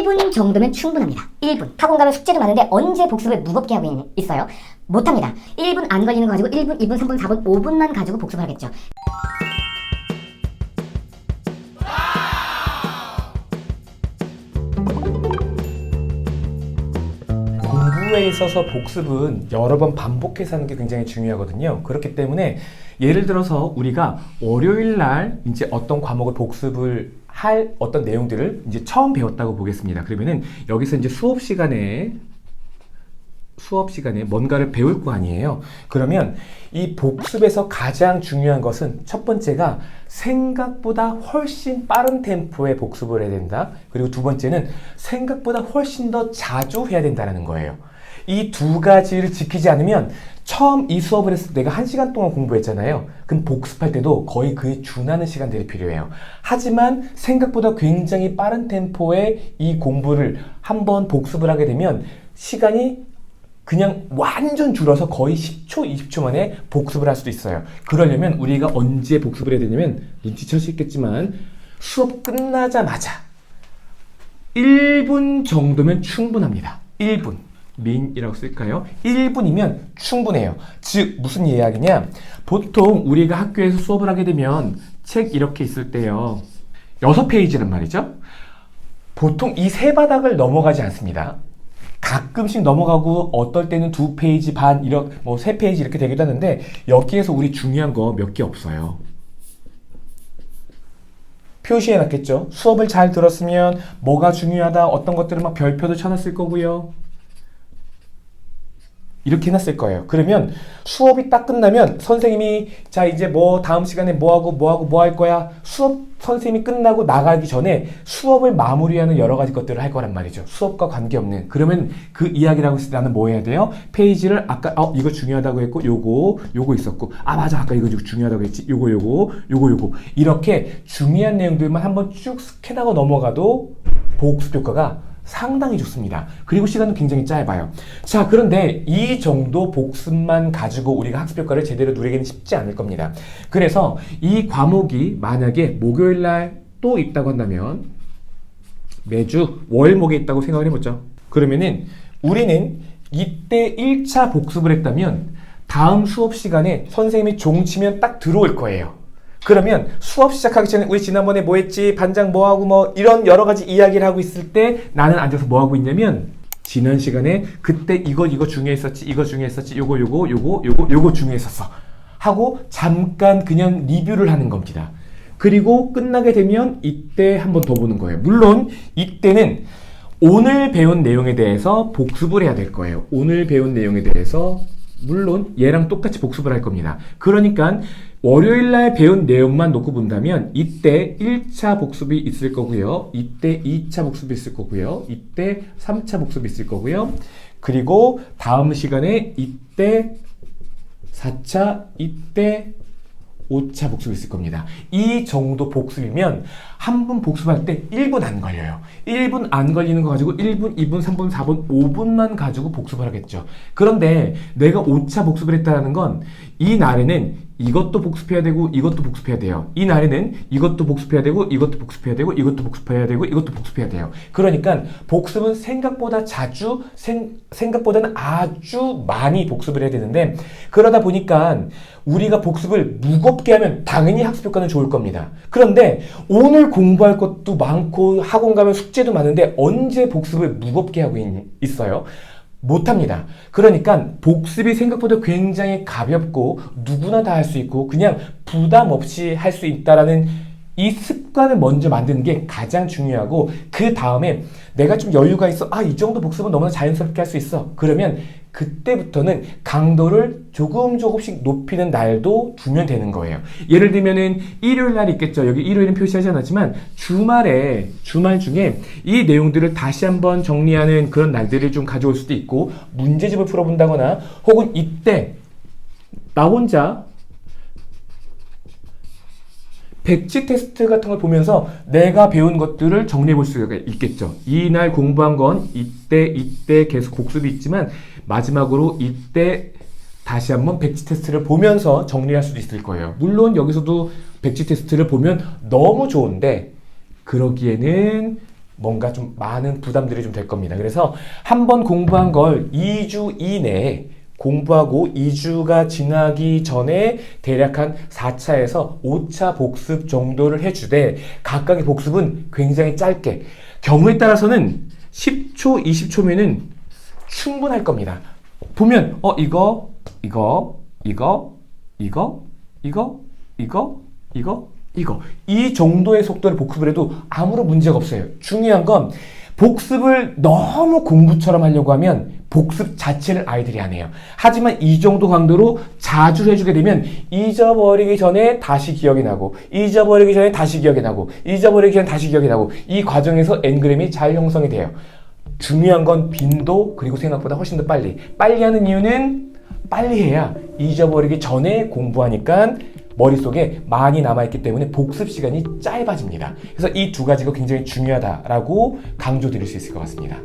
1분 정도면 충분합니다. 1분. 학원 가면 숙제도 많은데 언제 복습을 무겁게 하고 있어요? 못합니다. 1분 안 걸리는 거 가지고 1분, 2분, 3분, 4분, 5분만 가지고 복습을 하겠죠. 공부에 있어서 복습은 여러 번 반복해서 하는 게 굉장히 중요하거든요. 그렇기 때문에 예를 들어서 우리가 월요일 날 이제 어떤 과목을 복습을 할 어떤 내용들을 이제 처음 배웠다고 보겠습니다. 그러면은 여기서 이제 수업 시간에 뭔가를 배울 거 아니에요. 그러면 이 복습에서 가장 중요한 것은 첫 번째가 생각보다 훨씬 빠른 템포의 복습을 해야 된다. 그리고 두 번째는 생각보다 훨씬 더 자주 해야 된다는 거예요. 이 두 가지를 지키지 않으면 처음 이 수업을 했을 때 내가 1시간 동안 공부했잖아요. 그럼 복습할 때도 거의 그에 준하는 시간들이 필요해요. 하지만 생각보다 굉장히 빠른 템포의 이 공부를 한번 복습을 하게 되면 시간이 그냥 완전 줄어서 거의 10초, 20초 만에 복습을 할 수도 있어요. 그러려면 우리가 언제 복습을 해야 되냐면 눈치챌 수 있겠지만 수업 끝나자마자 1분 정도면 충분합니다. 1분. 민이라고 쓸까요? 1분이면 충분해요. 즉 무슨 이야기냐? 보통 우리가 학교에서 수업을 하게 되면 책 이렇게 있을 때요. 6페이지란 말이죠. 보통 이 세 바닥을 넘어가지 않습니다. 가끔씩 넘어가고 어떨 때는 2페이지 반, 이렇게 뭐 3페이지 이렇게 되기도 하는데 여기에서 우리 중요한 거 몇 개 없어요. 표시해 놨겠죠. 수업을 잘 들었으면 뭐가 중요하다, 어떤 것들을 막 별표도 쳐놨을 거고요. 이렇게 해놨을 거예요. 그러면 수업이 딱 끝나면 선생님이 자 이제 뭐 다음 시간에 뭐 할 거야. 수업 선생님이 끝나고 나가기 전에 수업을 마무리하는 여러 가지 것들을 할 거란 말이죠. 수업과 관계없는. 그러면 그 이야기라고 했을 때 나는 뭐 해야 돼요? 페이지를 아까 이거 중요하다고 했고 요거 있었고 맞아 아까 이거 중요하다고 했지. 요거 이렇게 중요한 내용들만 한번 쭉 스캔하고 넘어가도 복습 효과가 상당히 좋습니다. 그리고 시간은 굉장히 짧아요. 자, 그런데 이 정도 복습만 가지고 우리가 학습 효과를 제대로 누리기는 쉽지 않을 겁니다. 그래서 이 과목이 만약에 목요일 날 또 있다고 한다면 매주 월목에 있다고 생각을 해보죠. 그러면은 우리는 이때 1차 복습을 했다면 다음 수업 시간에 선생님이 종 치면 딱 들어올 거예요. 그러면 수업 시작하기 전에 우리 지난번에 뭐 했지? 반장 뭐 하고 뭐 이런 여러 가지 이야기를 하고 있을 때 나는 앉아서 뭐 하고 있냐면 지난 시간에 그때 이거 중요했었지, 이거 중요했었지, 요거 중요했었어 하고 잠깐 그냥 리뷰를 하는 겁니다. 그리고 끝나게 되면 이때 한 번 더 보는 거예요. 물론 이때는 오늘 배운 내용에 대해서 복습을 해야 될 거예요. 오늘 배운 내용에 대해서 물론 얘랑 똑같이 복습을 할 겁니다. 그러니까 월요일날 배운 내용만 놓고 본다면 이때 1차 복습이 있을 거고요. 이때 2차 복습이 있을 거고요. 이때 3차 복습이 있을 거고요. 그리고 다음 시간에 이때 4차, 이때 5차 복습이 있을 겁니다. 이 정도 복습이면 한 번 복습할 때 1분 안 걸려요. 1분 안 걸리는 거 가지고 1분, 2분, 3분, 4분, 5분만 가지고 복습을 하겠죠. 그런데 내가 5차 복습을 했다는 건 이 날에는 이것도 복습해야 되고 이것도 복습해야 돼요. 이 날에는 이것도 복습해야 되고 이것도 복습해야 되고 이것도 복습해야 되고 이것도 복습해야 돼요. 그러니까 복습은 생각보다 자주 생각보다는 아주 많이 복습을 해야 되는데 그러다 보니까 우리가 복습을 무겁게 하면 당연히 학습 효과는 좋을 겁니다. 그런데 오늘 공부할 것도 많고 학원 가면 숙제도 많은데 언제 복습을 무겁게 하고 있어요? 못합니다. 그러니까 복습이 생각보다 굉장히 가볍고 누구나 다 할 수 있고 그냥 부담 없이 할 수 있다라는 이 습관을 먼저 만드는 게 가장 중요하고 그 다음에 내가 좀 여유가 있어. 이 정도 복습은 너무나 자연스럽게 할 수 있어. 그러면 그때부터는 강도를 조금씩 높이는 날도 두면 되는 거예요. 예를 들면은 일요일 날 있겠죠. 여기 일요일은 표시하지 않았지만 주말 중에 이 내용들을 다시 한번 정리하는 그런 날들을 좀 가져올 수도 있고 문제집을 풀어본다거나 혹은 이때 나 혼자 백지 테스트 같은 걸 보면서 내가 배운 것들을 정리해 볼 수가 있겠죠. 이날 공부한 건 이때 계속 복습이 있지만 마지막으로 이때 다시 한번 백지 테스트를 보면서 정리할 수도 있을 거예요. 물론 여기서도 백지 테스트를 보면 너무 좋은데 그러기에는 뭔가 좀 많은 부담들이 좀 될 겁니다. 그래서 한 번 공부한 걸 2주 이내에 공부하고 2주가 지나기 전에 대략 한 4차에서 5차 복습 정도를 해주되 각각의 복습은 굉장히 짧게 경우에 따라서는 10초, 20초면은 충분할 겁니다. 보면 이거 이 정도의 속도를 복습을 해도 아무런 문제가 없어요. 중요한 건 복습을 너무 공부처럼 하려고 하면 복습 자체를 아이들이 안 해요. 하지만 이 정도 강도로 자주 해주게 되면 잊어버리기 전에 다시 기억이 나고 잊어버리기 전에 다시 기억이 나고 잊어버리기 전에 다시 기억이 나고 이 과정에서 엔그램이 잘 형성이 돼요. 중요한 건 빈도 그리고 생각보다 훨씬 더 빨리 하는 이유는 빨리 해야 잊어버리기 전에 공부하니까 머릿속에 많이 남아있기 때문에 복습 시간이 짧아집니다. 그래서 이 두 가지가 굉장히 중요하다라고 강조드릴 수 있을 것 같습니다.